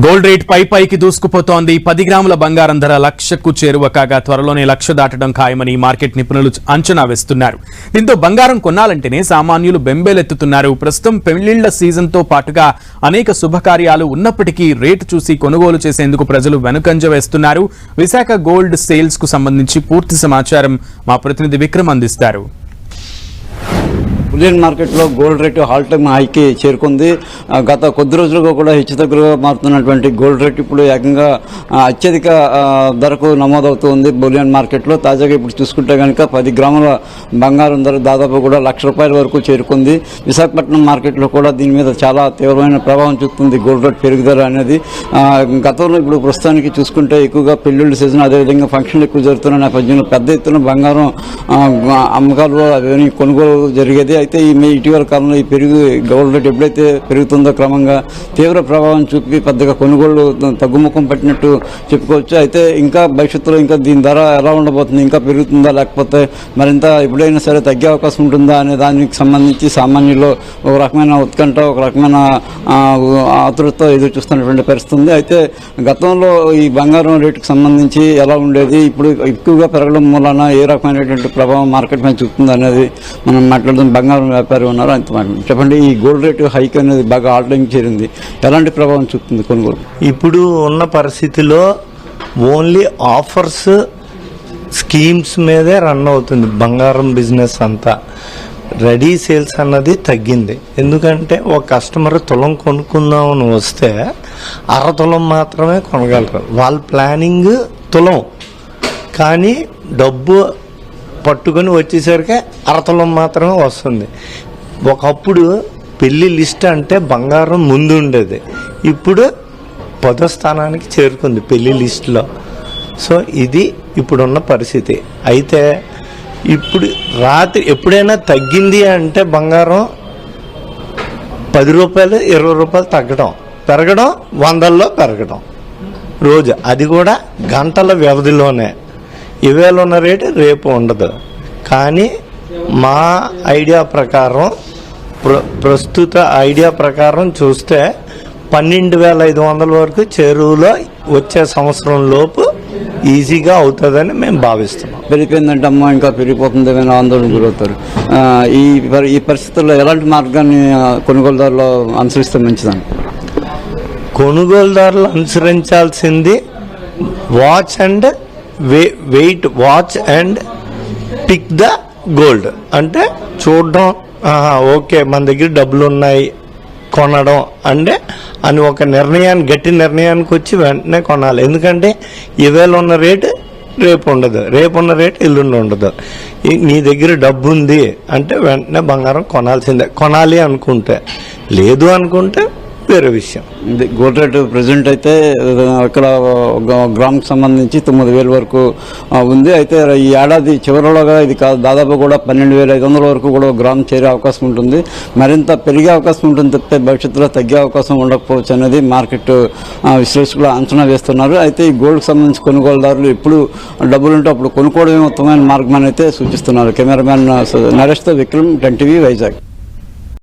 Gold rate పైకి దూసుకుపోతోంది. 10 గ్రాముల బంగారం ధర లక్షకు చేరువ కాగా త్వరలోనే 1,00,000 దాటడం ఖాయమని మార్కెట్ నిపుణులు అంచనా వేస్తున్నారు. దీంతో బంగారం కొనాలంటేనే సామాన్యులు బెంబేలెత్తుతున్నారు. ప్రస్తుతం పెళ్లిళ్ల సీజన్తో పాటుగా అనేక శుభకార్యాలు ఉన్నప్పటికీ రేటు చూసి కొనుగోలు చేసేందుకు ప్రజలు వెనుకంజ వేస్తున్నారు. విశాఖ గోల్డ్ సేల్స్ కు సంబంధించి పూర్తి సమాచారం మా ప్రతినిధి విక్రమ్ అందిస్తారు. బులియన్ మార్కెట్లో గోల్డ్ రేటు ఆల్ టైమ్ హైకి చేరుకుంది. గత కొద్ది రోజులుగా కూడా హెచ్చుతగ్గులుగా మారుతున్నటువంటి గోల్డ్ రేట్ ఇప్పుడు ఏకంగా అత్యధిక ధరకు నమోదవుతుంది బులియన్ మార్కెట్లో. తాజాగా ఇప్పుడు చూసుకుంటే కనుక 10 గ్రాముల బంగారం ధర దాదాపు కూడా ₹1,00,000 వరకు చేరుకుంది. విశాఖపట్నం మార్కెట్లో కూడా దీని మీద చాలా తీవ్రమైన ప్రభావం చూపుతుంది గోల్డ్ రేట్ పెరుగుదల అనేది. గతంలో ఇప్పుడు ప్రస్తుతానికి చూసుకుంటే ఎక్కువగా పెళ్లిళ్ళ సీజన్, అదేవిధంగా ఫంక్షన్లు ఎక్కువ జరుగుతున్న నేపథ్యంలో పెద్ద ఎత్తున బంగారం అమ్మకాలు అవన్నీ కొనుగోలు జరిగేది. అయితే ఇటీవల కాలంలో ఈ గోల్డ్ రేట్ ఎప్పుడైతే పెరుగుతుందో క్రమంగా తీవ్ర ప్రభావం చూపి పెద్దగా కొనుగోళ్లు తగ్గుముఖం పట్టినట్టు చెప్పుకోవచ్చు. అయితే ఇంకా భవిష్యత్తులో ఇంకా దీని ధర ఎలా ఉండబోతుంది, ఇంకా పెరుగుతుందా లేకపోతే మరింత ఎప్పుడైనా సరే తగ్గే అవకాశం ఉంటుందా అనే దానికి సంబంధించి సామాన్యుల్లో ఒక రకమైన ఉత్కంఠ, ఒక రకమైన ఆతృతతో ఎదురు చూస్తున్నటువంటి పరిస్థితి ఉంది. అయితే గతంలో ఈ బంగారం రేటుకు సంబంధించి ఎలా ఉండేది, ఇప్పుడు ఎక్కువగా పెరగడం మూలన ఏ రకమైనటువంటి ప్రభావం మార్కెట్ మీద చూపుతుంది అనేది మనం మాట్లాడుతాం. బంగారం వ్యాపారి ఉన్నారు, అంత చెప్పండి. ఈ గోల్డ్ రేటు హైక్ అనేది బాగా ఆల్ టైం చేరింది, ఎలాంటి ప్రభావం చూపుతుంది కొనుగోలు? ఇప్పుడు ఉన్న పరిస్థితిలో ఓన్లీ ఆఫర్స్, స్కీమ్స్ మీదే రన్ అవుతుంది బంగారం బిజినెస్ అంతా. రెడీ సేల్స్ అన్నది తగ్గింది. ఎందుకంటే ఒక కస్టమర్ తులం కొనుక్కుందామని వస్తే 1/2 తులం మాత్రమే కొనగలరు. వాళ్ళ ప్లానింగ్ తులం, కానీ డబ్బు పట్టుకొని వచ్చేసరికి 1/2 తులం మాత్రమే వస్తుంది. ఒకప్పుడు పెళ్లి లిస్ట్ అంటే బంగారం ముందు ఉండేది, ఇప్పుడు 10వ స్థానానికి చేరుకుంది పెళ్లి లిస్టులో. సో ఇది ఇప్పుడున్న పరిస్థితి. అయితే ఇప్పుడు రాత్రి ఎప్పుడైనా తగ్గింది అంటే బంగారం ₹10, ₹20 తగ్గడం, పెరగడం 100లో పెరగడం రోజు, అది కూడా గంటల వ్యవధిలోనే. ఇవేళ ఉన్న రేటు రేపు ఉండదు. కానీ మా ఐడియా ప్రకారం, ప్రస్తుత ఐడియా ప్రకారం చూస్తే 12,500 వరకు చెరువులో వచ్చే సంవత్సరం లోపు ఈజీగా అవుతుందని మేము భావిస్తున్నాం. పెరిగిపోయిందంటే అమ్మ ఇంకా పెరిగిపోతుంది ఏమైనా ఆందోళన గురవుతారు. ఈ పరిస్థితుల్లో ఎలాంటి మార్గాన్ని కొనుగోలుదారులు అనుసరిస్తే మంచిదని? కొనుగోలుదారులు అనుసరించాల్సింది watch and wait, watch and pick the gold. అంటే చూడడం, ఓకే మన దగ్గర డబ్బులు ఉన్నాయి, కొనడం అంటే అని ఒక నిర్ణయాన్ని, గట్టి నిర్ణయానికి వచ్చి వెంటనే కొనాలి. ఎందుకంటే ఇవేళ ఉన్న రేటు రేపు ఉండదు, రేపు ఉన్న రేటు ఎల్లుండి ఉండదు. నీ దగ్గర డబ్బు ఉంది అంటే వెంటనే బంగారం కొనాల్సిందే, కొనాలి అనుకుంటే. లేదు అనుకుంటే వేరే విషయం. గోల్డ్ రేటు ప్రజెంట్ అయితే ఇక్కడ గ్రామ్కి సంబంధించి 9,000 వరకు ఉంది. అయితే ఈ ఏడాది చివరిలోగా ఇది దాదాపు కూడా 12,500 వరకు కూడా గ్రామ్ చేరే అవకాశం ఉంటుంది. మరింత పెరిగే అవకాశం ఉంటుంది తప్పితే భవిష్యత్తులో తగ్గే అవకాశం ఉండకపోవచ్చు అనేది మార్కెట్ విశ్లేషకులు అంచనా వేస్తున్నారు. అయితే ఈ గోల్డ్కి సంబంధించి కొనుగోలుదారులు ఎప్పుడు డబ్బులుంటే అప్పుడు కొనుక్కోవడమే ఉత్తమమైన మార్గం అని అయితే సూచిస్తున్నారు. కెమెరామ్యాన్ నరేష్తో విక్రమ్, 10 టీవీ, వైజాగ్.